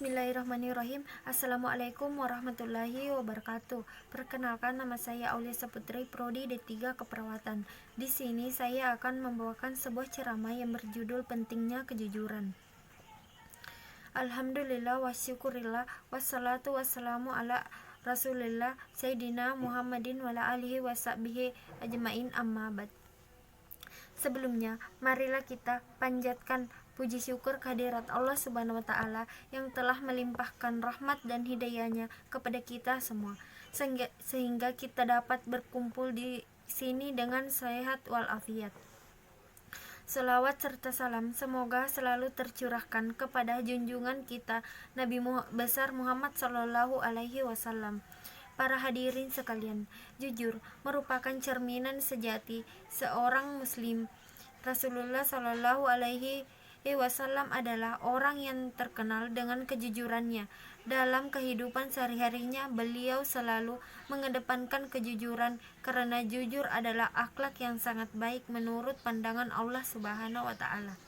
Bismillahirrahmanirrahim. Assalamualaikum warahmatullahi wabarakatuh. Perkenalkan, nama saya Aulia Saputri, Prodi D3 Keperawatan. Di sini saya akan membawakan sebuah ceramah yang berjudul Pentingnya Kejujuran. Alhamdulillah wa syukurillah wassalatu wassalamu ala Rasulillah Sayyidina Muhammadin wa ala alihi wa sahbihi ajmain, amma ba'd. Sebelumnya, marilah kita panjatkan puji syukur kehadirat Allah Subhanahu wa Ta'ala yang telah melimpahkan rahmat dan hidayahnya kepada kita semua, sehingga kita dapat berkumpul di sini dengan sehat walafiat. Selawat serta salam semoga selalu tercurahkan kepada junjungan kita Nabi besar Muhammad Sallallahu Alaihi Wasallam. Para hadirin sekalian, jujur merupakan cerminan sejati seorang muslim. Rasulullah Sallallahu Alaihi Wasallam adalah orang yang terkenal dengan kejujurannya. Dalam kehidupan sehari-harinya, beliau selalu mengedepankan kejujuran karena jujur adalah akhlak yang sangat baik menurut pandangan Allah Subhanahu wa Ta'ala.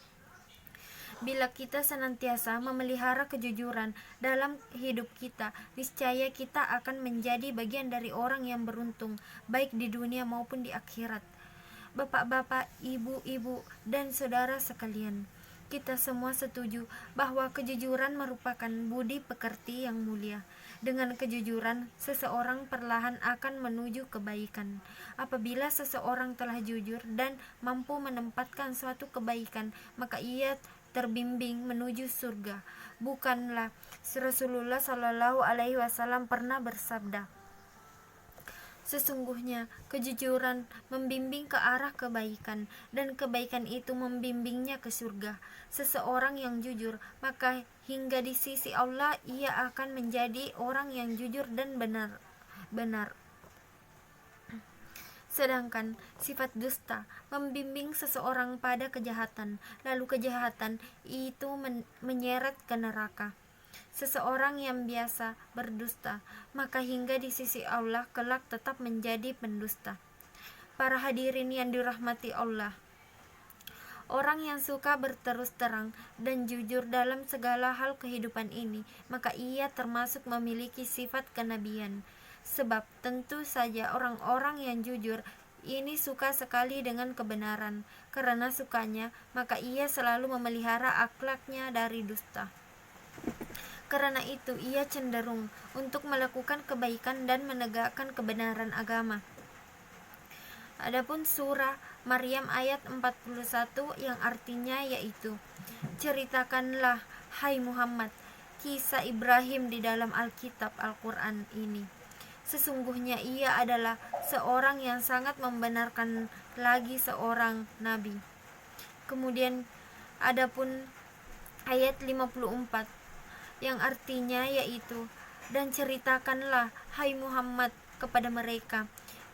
Bila kita senantiasa memelihara kejujuran dalam hidup kita, niscaya kita akan menjadi bagian dari orang yang beruntung, baik di dunia maupun di akhirat. Bapak-bapak, ibu-ibu, dan saudara sekalian, kita semua setuju bahwa kejujuran merupakan budi pekerti yang mulia. Dengan kejujuran, seseorang perlahan akan menuju kebaikan. Apabila seseorang telah jujur dan mampu menempatkan suatu kebaikan, maka ia terbimbing menuju surga. Bukanlah Rasulullah Shallallahu Alaihi Wasallam pernah bersabda, sesungguhnya kejujuran membimbing ke arah kebaikan, dan kebaikan itu membimbingnya ke surga. Seseorang yang jujur, maka hingga di sisi Allah ia akan menjadi orang yang jujur dan benar. Sedangkan sifat dusta membimbing seseorang pada kejahatan, lalu kejahatan itu menyeret ke neraka. Seseorang yang biasa berdusta, maka hingga di sisi Allah kelak tetap menjadi pendusta. Para hadirin yang dirahmati Allah, orang yang suka berterus terang dan jujur dalam segala hal kehidupan ini, maka ia termasuk memiliki sifat kenabian. Sebab tentu saja orang-orang yang jujur ini suka sekali dengan kebenaran. Karena sukanya, maka ia selalu memelihara akhlaknya dari dusta. Karena itu ia cenderung untuk melakukan kebaikan dan menegakkan kebenaran agama. Adapun surah Maryam ayat 41 yang artinya yaitu, ceritakanlah hai Muhammad kisah Ibrahim di dalam Alkitab Al-Quran ini. Sesungguhnya ia adalah seorang yang sangat membenarkan lagi seorang nabi. Kemudian adapun ayat 54 yang artinya yaitu, dan ceritakanlah hai Muhammad kepada mereka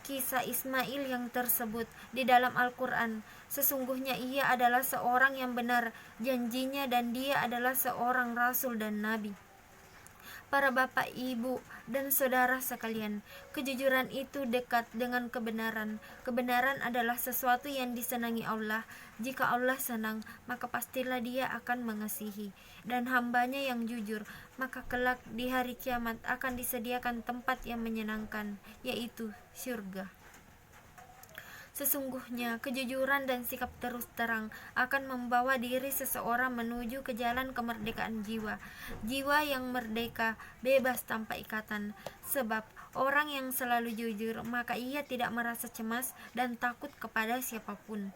kisah Ismail yang tersebut di dalam Al-Quran. Sesungguhnya ia adalah seorang yang benar janjinya dan dia adalah seorang rasul dan nabi. Para bapak, ibu, dan saudara sekalian, kejujuran itu dekat dengan kebenaran. Kebenaran adalah sesuatu yang disenangi Allah. Jika Allah senang, maka pastilah dia akan mengasihi. Dan hambanya yang jujur, maka kelak di hari kiamat akan disediakan tempat yang menyenangkan, yaitu surga. Sesungguhnya kejujuran dan sikap terus terang akan membawa diri seseorang menuju ke jalan kemerdekaan jiwa. Jiwa yang merdeka, bebas tanpa ikatan. Sebab orang yang selalu jujur, maka ia tidak merasa cemas dan takut kepada siapapun.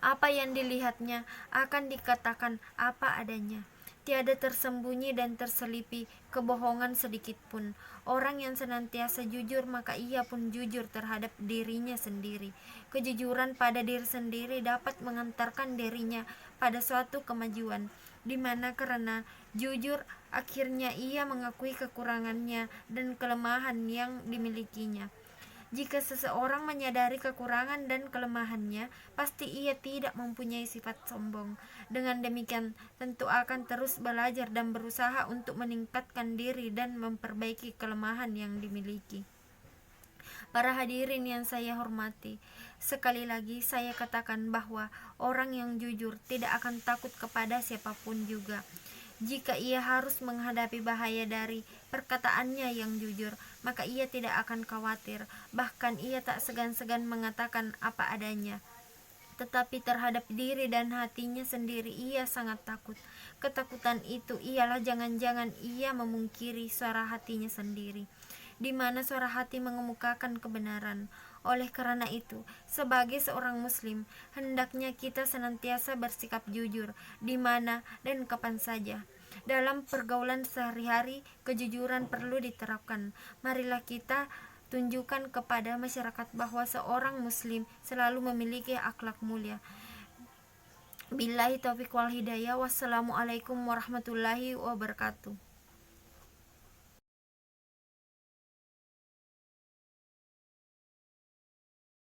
Apa yang dilihatnya akan dikatakan apa adanya. Tiada tersembunyi dan terselipi kebohongan sedikit pun. Orang yang senantiasa jujur, maka ia pun jujur terhadap dirinya sendiri. Kejujuran pada diri sendiri dapat mengantarkan dirinya pada suatu kemajuan, di mana karena jujur akhirnya ia mengakui kekurangannya dan kelemahan yang dimilikinya. Jika seseorang menyadari kekurangan dan kelemahannya, pasti ia tidak mempunyai sifat sombong. Dengan demikian, tentu akan terus belajar dan berusaha untuk meningkatkan diri dan memperbaiki kelemahan yang dimiliki. Para hadirin yang saya hormati, sekali lagi saya katakan bahwa orang yang jujur tidak akan takut kepada siapapun juga. Jika ia harus menghadapi bahaya dari perkataannya yang jujur, maka ia tidak akan khawatir. Bahkan ia tak segan-segan mengatakan apa adanya. Tetapi terhadap diri dan hatinya sendiri ia sangat takut. Ketakutan itu ialah jangan-jangan ia memungkiri suara hatinya sendiri, di mana suara hati mengemukakan kebenaran. Oleh karena itu, sebagai seorang muslim, hendaknya kita senantiasa bersikap jujur di mana dan kapan saja. Dalam pergaulan sehari-hari, kejujuran perlu diterapkan. Marilah kita tunjukkan kepada masyarakat bahwa seorang muslim selalu memiliki akhlak mulia. Billahi taufiq wal hidayah. Wassalamualaikum warahmatullahi wabarakatuh.